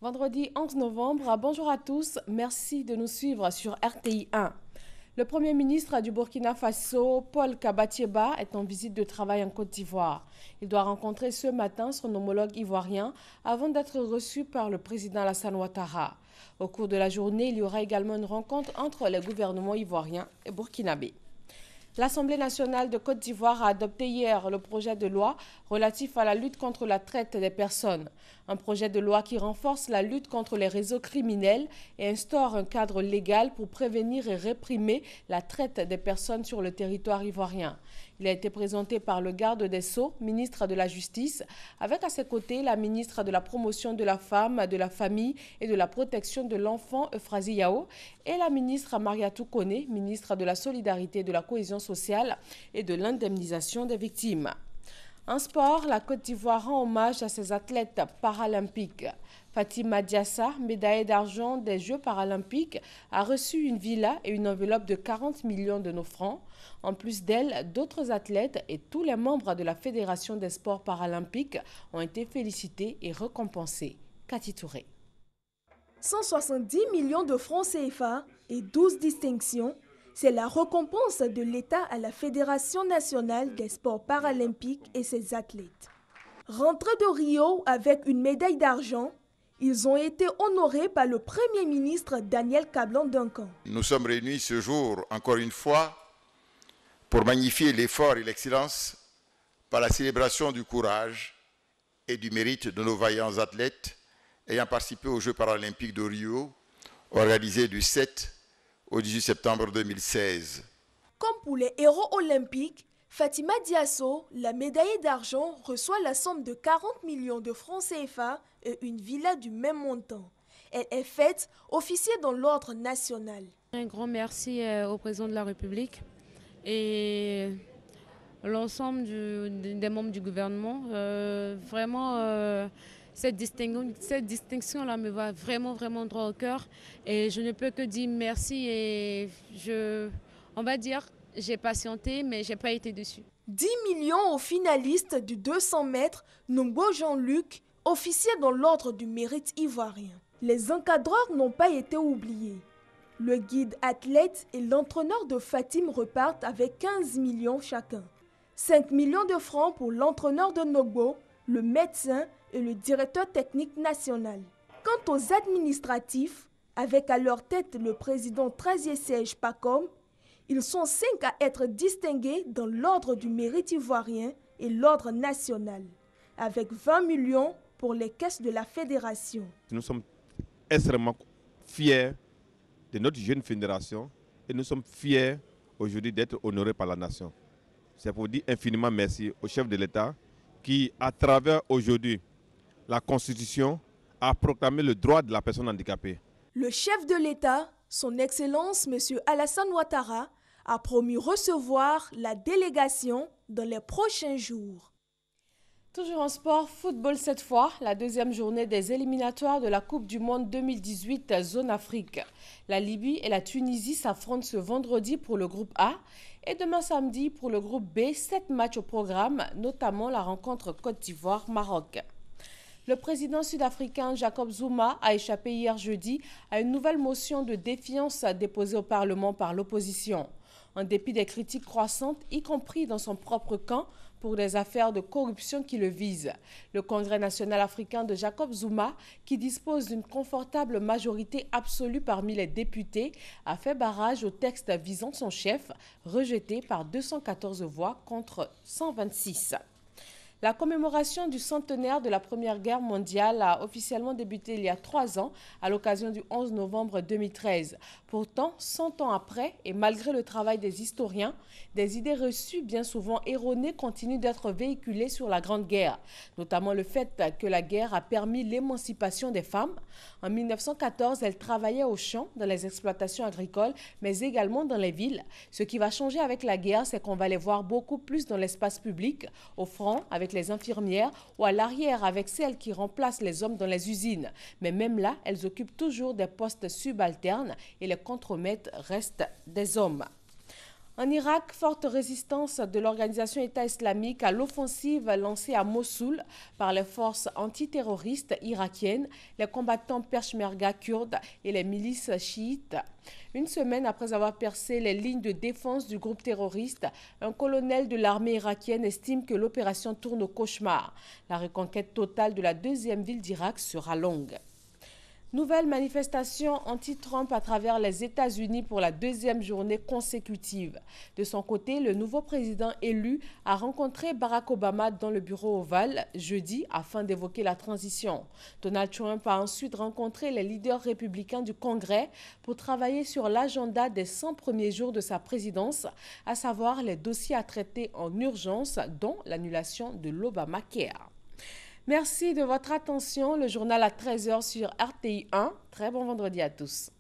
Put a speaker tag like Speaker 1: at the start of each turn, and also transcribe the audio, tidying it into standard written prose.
Speaker 1: Vendredi 11 novembre, bonjour à tous, merci de nous suivre sur RTI 1. Le Premier ministre du Burkina Faso, Paul Kabatieba, est en visite de travail en Côte d'Ivoire. Il doit rencontrer ce matin son homologue ivoirien avant d'être reçu par le président Alassane Ouattara. Au cours de la journée, il y aura également une rencontre entre les gouvernements ivoiriens et burkinabés. L'Assemblée nationale de Côte d'Ivoire a adopté hier le projet de loi relatif à la lutte contre la traite des personnes. Un projet de loi qui renforce la lutte contre les réseaux criminels et instaure un cadre légal pour prévenir et réprimer la traite des personnes sur le territoire ivoirien. Il a été présenté par le garde des Sceaux, ministre de la Justice, avec à ses côtés la ministre de la Promotion de la Femme, de la Famille et de la Protection de l'Enfant, Euphrasie Yao, et la ministre Mariatou Koné, ministre de la Solidarité, de la Cohésion sociale et de l'indemnisation des victimes. En sport, la Côte d'Ivoire rend hommage à ses athlètes paralympiques. Fatima Diassa, médaillée d'argent des Jeux paralympiques, a reçu une villa et une enveloppe de 40 millions de nos francs. En plus d'elle, d'autres athlètes et tous les membres de la Fédération des sports paralympiques ont été félicités et récompensés. Cathy Touré.
Speaker 2: 170 millions de francs CFA et 12 distinctions. C'est la récompense de l'État à la Fédération nationale des sports paralympiques et ses athlètes. Rentrés de Rio avec une médaille d'argent, ils ont été honorés par le Premier ministre Daniel Kablan-Duncan.
Speaker 3: Nous sommes réunis ce jour, encore une fois, pour magnifier l'effort et l'excellence par la célébration du courage et du mérite de nos vaillants athlètes ayant participé aux Jeux paralympiques de Rio, organisés du 7 au 18 septembre 2016.
Speaker 2: Comme pour les héros olympiques, Fatima Diasso, la médaillée d'argent, reçoit la somme de 40 millions de francs CFA et une villa du même montant. Elle est faite officier dans l'ordre national.
Speaker 4: Un grand merci au président de la République et l'ensemble des membres du gouvernement. Cette distinction-là me va vraiment droit au cœur et je ne peux que dire merci et on va dire, j'ai patienté mais je n'ai pas été déçue.
Speaker 2: 10 millions aux finalistes du 200 mètres, Nombo Jean-Luc, officier dans l'ordre du mérite ivoirien. Les encadreurs n'ont pas été oubliés. Le guide athlète et l'entraîneur de Fatim repartent avec 15 millions chacun. 5 millions de francs pour l'entraîneur de Nogbo, le médecin et le directeur technique national. Quant aux administratifs, avec à leur tête le président Trazié-Serge Pacom, ils sont 5 à être distingués dans l'ordre du mérite ivoirien et l'ordre national, avec 20 millions pour les caisses de la fédération.
Speaker 5: Nous sommes extrêmement fiers de notre jeune fédération et nous sommes fiers aujourd'hui d'être honorés par la nation. C'est pour dire infiniment merci au chef de l'État qui, à travers aujourd'hui la Constitution, a proclamé le droit de la personne handicapée.
Speaker 2: Le chef de l'État, son Excellence M. Alassane Ouattara, a promis recevoir la délégation dans les prochains jours.
Speaker 1: Toujours en sport, football cette fois, la deuxième journée des éliminatoires de la Coupe du Monde 2018 Zone Afrique. La Libye et la Tunisie s'affrontent ce vendredi pour le groupe A et demain samedi pour le groupe B, 7 matchs au programme, notamment la rencontre Côte d'Ivoire-Maroc. Le président sud-africain Jacob Zuma a échappé hier jeudi à une nouvelle motion de défiance déposée au Parlement par l'opposition. En dépit des critiques croissantes, y compris dans son propre camp, pour des affaires de corruption qui le visent. Le Congrès national africain de Jacob Zuma, qui dispose d'une confortable majorité absolue parmi les députés, a fait barrage au texte visant son chef, rejeté par 214 voix contre 126. La commémoration du centenaire de la Première Guerre mondiale a officiellement débuté il y a 3 ans, à l'occasion du 11 novembre 2013. Pourtant, 100 ans après, et malgré le travail des historiens, des idées reçues bien souvent erronées continuent d'être véhiculées sur la Grande Guerre, notamment le fait que la guerre a permis l'émancipation des femmes. En 1914, elles travaillaient aux champs, dans les exploitations agricoles, mais également dans les villes. Ce qui va changer avec la guerre, c'est qu'on va les voir beaucoup plus dans l'espace public, au front, avec les infirmières, ou à l'arrière avec celles qui remplacent les hommes dans les usines. Mais même là, elles occupent toujours des postes subalternes et les contremaîtres restent des hommes. En Irak, forte résistance de l'organisation État islamique à l'offensive lancée à Mossoul par les forces antiterroristes irakiennes, les combattants peshmerga kurdes et les milices chiites. Une semaine après avoir percé les lignes de défense du groupe terroriste, un colonel de l'armée irakienne estime que l'opération tourne au cauchemar. La reconquête totale de la deuxième ville d'Irak sera longue. Nouvelle manifestation anti-Trump à travers les États-Unis pour la deuxième journée consécutive. De son côté, le nouveau président élu a rencontré Barack Obama dans le bureau ovale jeudi afin d'évoquer la transition. Donald Trump a ensuite rencontré les leaders républicains du Congrès pour travailler sur l'agenda des 100 premiers jours de sa présidence, à savoir les dossiers à traiter en urgence, dont l'annulation de l'Obamacare. Merci de votre attention. Le journal à 13h sur RTI 1. Très bon vendredi à tous.